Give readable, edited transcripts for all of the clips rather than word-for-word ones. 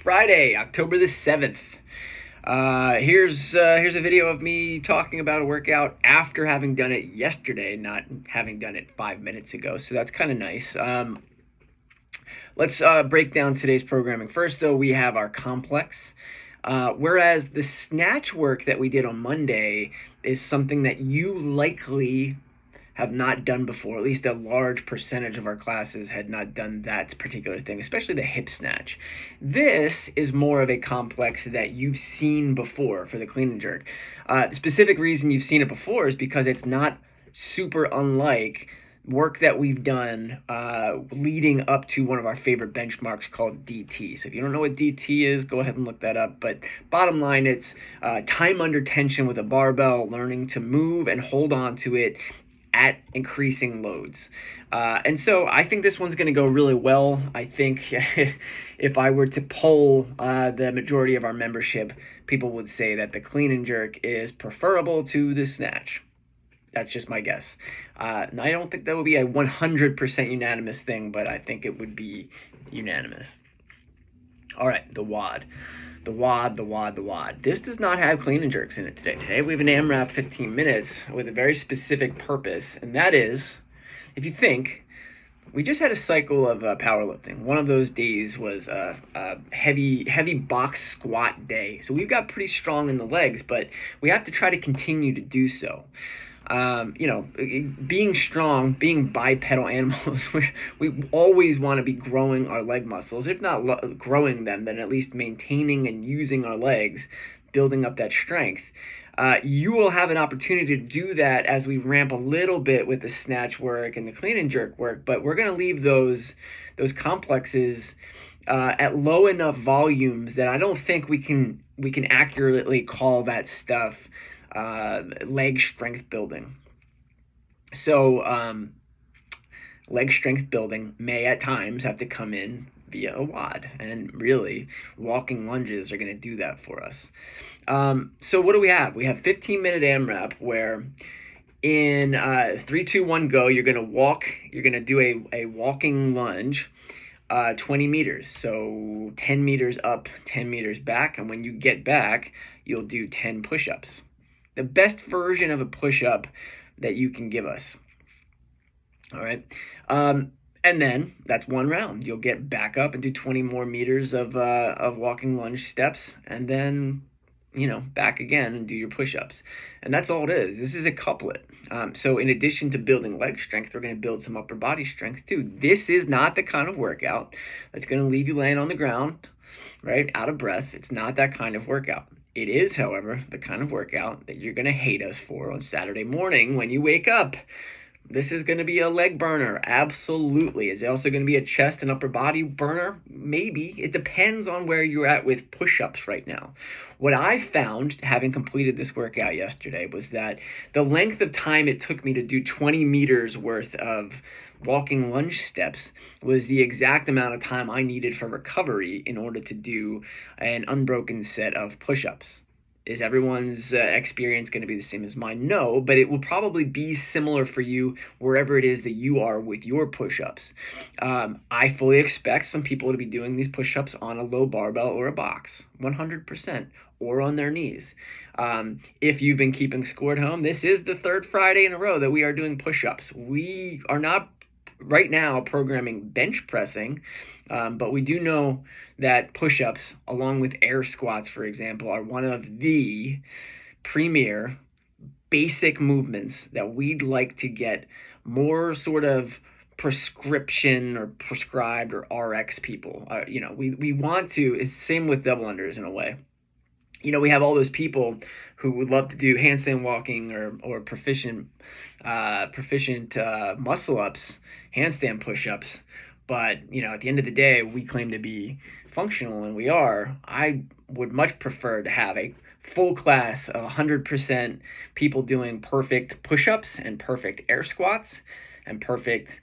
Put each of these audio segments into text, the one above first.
Friday, October the 7th. Here's a video of me talking about a workout after having done it yesterday, not having done it 5 minutes ago. So that's kind of nice. Let's break down today's programming. First, though, we have our complex. Whereas the snatch work that we did on Monday is something that you likely have not done before. At least a large percentage of our classes had not done that particular thing, especially the hip snatch. This is more of a complex that you've seen before for the clean and jerk. The specific reason you've seen it before is because it's not super unlike work that we've done leading up to one of our favorite benchmarks called DT. So if you don't know what DT is, go ahead and look that up. But bottom line, it's time under tension with a barbell, learning to move and hold on to it at increasing loads. And so I think this one's going to go really well. I think if I were to poll the majority of our membership, people would say that the clean and jerk is preferable to the snatch. That's just my guess. And I don't think that would be a 100% unanimous thing, but I think it would be unanimous. All right, the WOD. The WOD. This does not have clean and jerks in it today. Today we have an AMRAP 15 minutes with a very specific purpose, and that is, if you think, we just had a cycle of powerlifting. One of those days was a heavy box squat day. So we've got pretty strong in the legs, but we have to try to continue to do so. Being strong, being bipedal animals, we always want to be growing our leg muscles. If not growing them, then at least maintaining and using our legs, building up that strength. You will have an opportunity to do that as we ramp a little bit with the snatch work and the clean and jerk work, but we're going to leave those complexes at low enough volumes that I don't think we can accurately call that stuff leg strength building. So leg strength building may at times have to come in via a WOD, and really walking lunges are going to do that for us. So what do we have? We have 15-minute AMRAP where in 3, 2, 1, go, you're going to do a walking lunge 20 meters. So 10 meters up, 10 meters back, and when you get back, you'll do 10 push-ups. The best version of a push-up that you can give us. All right. And then that's one round. You'll get back up and do 20 more meters of walking lunge steps, and then, back again and do your push-ups. And that's all it is. This is a couplet. So in addition to building leg strength, we're going to build some upper body strength too. This is not the kind of workout that's going to leave you laying on the ground, right, out of breath. It's not that kind of workout. It is, however, the kind of workout that you're going to hate us for on Saturday morning when you wake up. This is going to be a leg burner. Absolutely. Is it also going to be a chest and upper body burner? Maybe. It depends on where you're at with push-ups right now. What I found, having completed this workout yesterday, was that the length of time it took me to do 20 meters worth of walking lunge steps was the exact amount of time I needed for recovery in order to do an unbroken set of push-ups. Is everyone's experience going to be the same as mine? No, but it will probably be similar for you wherever it is that you are with your push-ups. I fully expect some people to be doing these push-ups on a low barbell or a box, 100%, or on their knees. If you've been keeping score at home, this is the third Friday in a row that we are doing push-ups. We are not right now programming bench pressing, but we do know that push-ups, along with air squats, for example, are one of the premier basic movements that we'd like to get more sort of prescription or prescribed or RX people. We want to, it's the same with double unders in a way. We have all those people who would love to do handstand walking or proficient muscle ups, handstand push-ups. But, at the end of the day, we claim to be functional, and we are. I would much prefer to have a full class of 100% people doing perfect push-ups and perfect air squats and perfect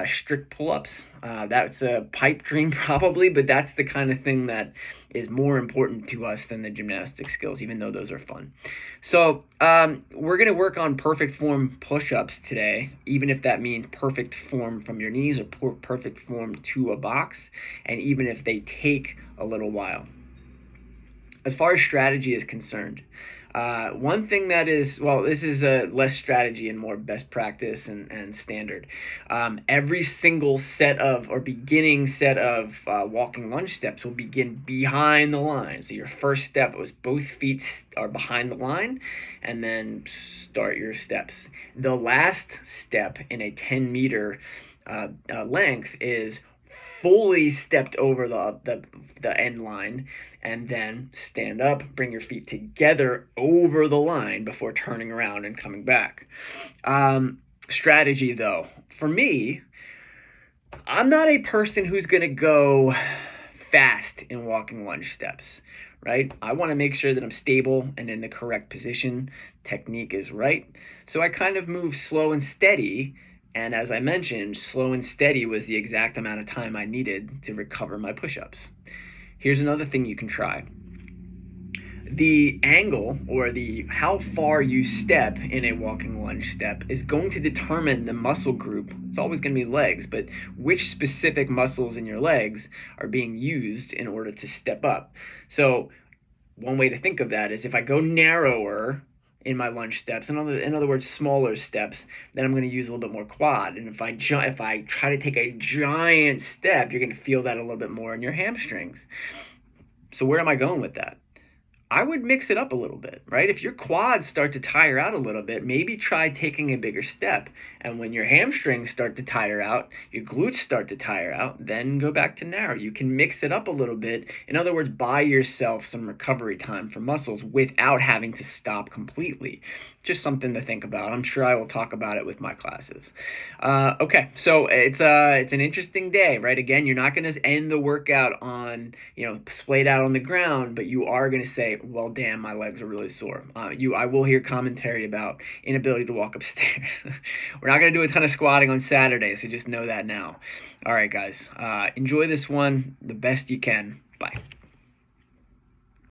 strict pull-ups. That's a pipe dream probably, but that's the kind of thing that is more important to us than the gymnastic skills, even though those are fun. So we're going to work on perfect form push-ups today, even if that means perfect form from your knees or perfect form to a box, and even if they take a little while. As far as strategy is concerned, one thing that is, well, this is less strategy and more best practice and standard. Every single set of, or beginning set of walking lunge steps will begin behind the line. So your first step was both feet are behind the line, and then start your steps. The last step in a 10-meter length is fully stepped over the end line, and then stand up, bring your feet together over the line before turning around and coming back. Strategy though, for me, I'm not a person who's going to go fast in walking lunge steps, right? I want to make sure that I'm stable and in the correct position. Technique is right. So I kind of move slow and steady. And as I mentioned, slow and steady was the exact amount of time I needed to recover my push-ups. Here's another thing you can try. The angle, or the how far you step in a walking lunge step, is going to determine the muscle group. It's always going to be legs, but which specific muscles in your legs are being used in order to step up. So one way to think of that is if I go narrower in my lunge steps, in other words, smaller steps, then I'm going to use a little bit more quad. And if I try to take a giant step, you're going to feel that a little bit more in your hamstrings. So where am I going with that? I would mix it up a little bit, right? If your quads start to tire out a little bit, maybe try taking a bigger step. And when your hamstrings start to tire out, your glutes start to tire out, then go back to narrow. You can mix it up a little bit. In other words, buy yourself some recovery time for muscles without having to stop completely. Just something to think about. I'm sure I will talk about it with my classes. Okay, so it's an interesting day, right? Again, you're not going to end the workout on, splayed out on the ground, but you are going to say, well, damn, my legs are really sore. I will hear commentary about inability to walk upstairs. We're not going to do a ton of squatting on Saturday, so just know that now. All right, guys, enjoy this one the best you can. Bye.